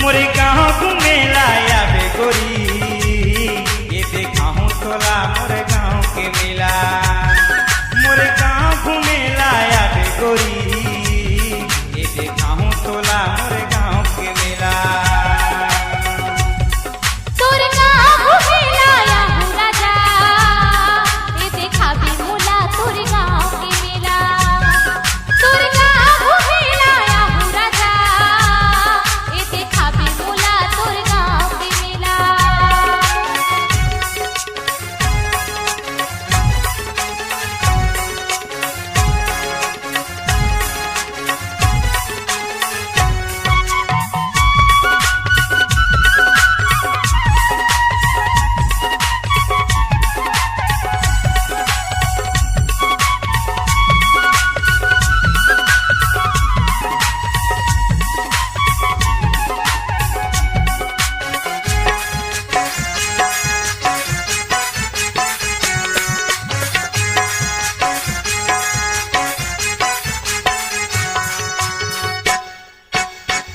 मोरे गाँव घूमेला आवे गोरी, ये देखा हूँ तोला मोरे गाँव के मेला। मोरे गाँव घूमेला आवे गोरी, ये देखा हूँ तोला मोरे गाँव के मेला। तोरे गाँव घूमेला आहू राजा, ये देखा भी मोला तोरे गाँव के मेला। तोरे गाँव घूमेला आहू राजा, ये देखा भी मोला तोरे गाँव के मेला।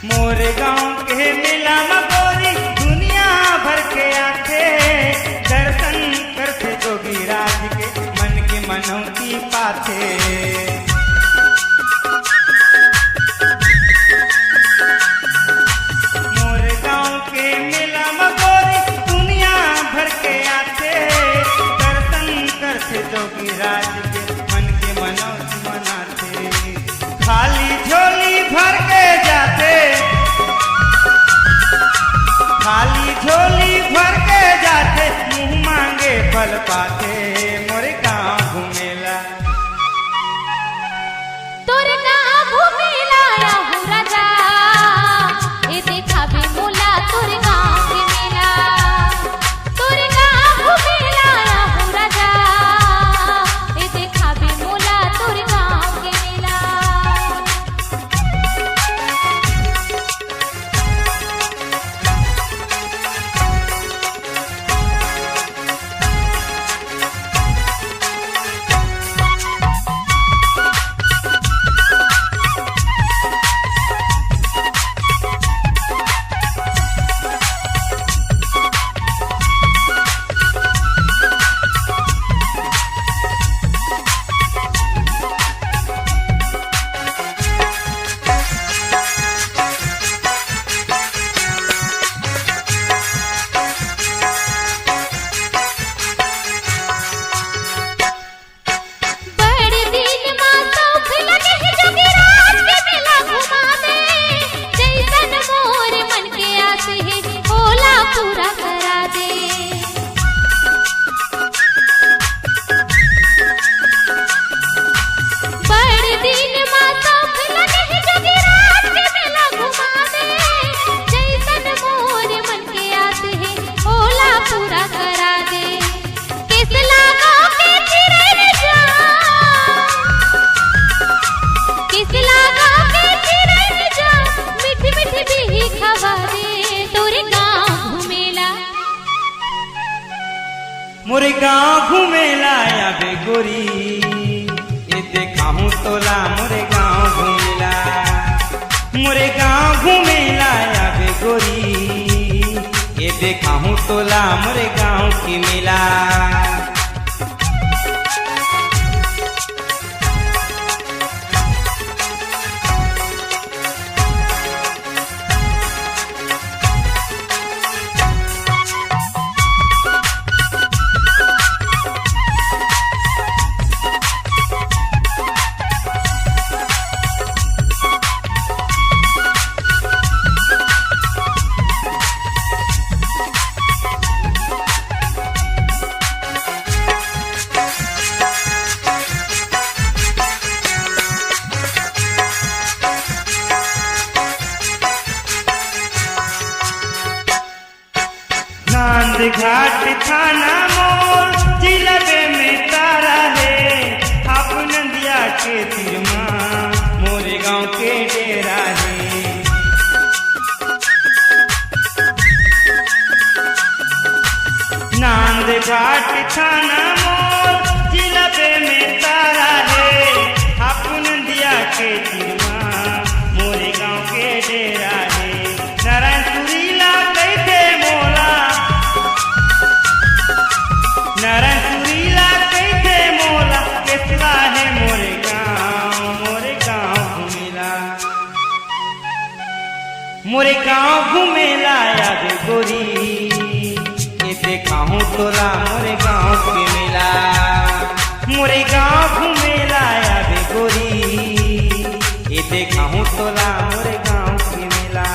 मोरे गाँव के मेला में गोरी दुनिया भर के आते, दर्शन करते जोगीराज के मन के मनौती पाते। मोरे गाँव के मेला में गोरी दुनिया भर के आते, दर्शन करते जोगीराज के मन के मनौती मनाते। खाली झोली भर के जाते, खाली झोली भर के जाते, मुंह मांगे फल पाते। मोरे गाँव घूमेला, तोरे गाँव घूमेला आहू राजा, ये देखा भी मोला तोरे गाँव के मेला। तोरे गाँव घूमेला आहू राजा, ये देखा भी मोला तोरे गाँव के मेला। बड़े दिन मां सौख लगे है जोगीराज के मेला घुमा दे। जैसन मोर मन के आस है भोला पूरा करा दे। बड़े दिन मां सौख लगे है जोगीराज के मेला घुमा दे। जैसन मोर मन के आस है भोला पूरा करा दे। किस लागा के चिरई जा, किस लागा के चिरई जा, मीठी मीठी बिही खवा दे। तोरे गाँव घूमेला, मोरे गाँव घूमेला आवे गोरी, ये देखा हूँ तोला मोरे गाँव घूमेला। मोरे गाँव घूमेला आवे गोरी, ये देखा हूँ तोला मोरे गाँव की मेला। नांद घाट थाना मोर जिले में तारा है, आप नंदिया के तिरमा मोरे गाँव के डेरा है। नांद घाट थाना मोर जिले में तारा है, आप नंदिया के तिरमा मोरे गाँव के डेरा है। नारायण मोरे गाँव घूमेला आवे गोरी, ये देखाऊं तोला मोरे गाँव के मेला। मोरे गाँव घूमेला आवे गोरी, ये देखाऊं तोला मोरे गाँव के मेला।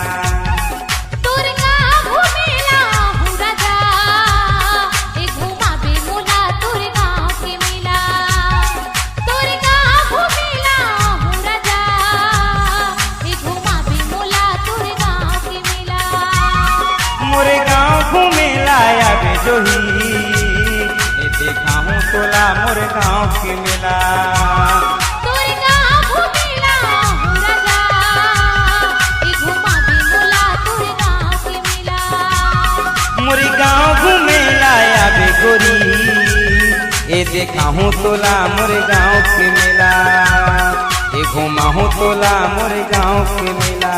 तोर गाँव घूमेला हूँ राजा, ए घुमावे मोला तोर गाँव के मेला। तोर गाँव घूमेला हूँ राजा, ए घुमावे मोला तोर गाँव के मेला। मोरे गाँव घूमेला आवे जोही, ये देखाऊं तोला मोरे गाँव के मेला। तोर गाँव घूमेला हूँ राजा, ए घुमावे मोला तोर गाँव के मेला। मोरे गाँव घूमेला आवे गोरी, ये देखाऊं तोला मोरे गाँव के मेला। ये घुमाऊं तोला मोरे गाँव के मेला।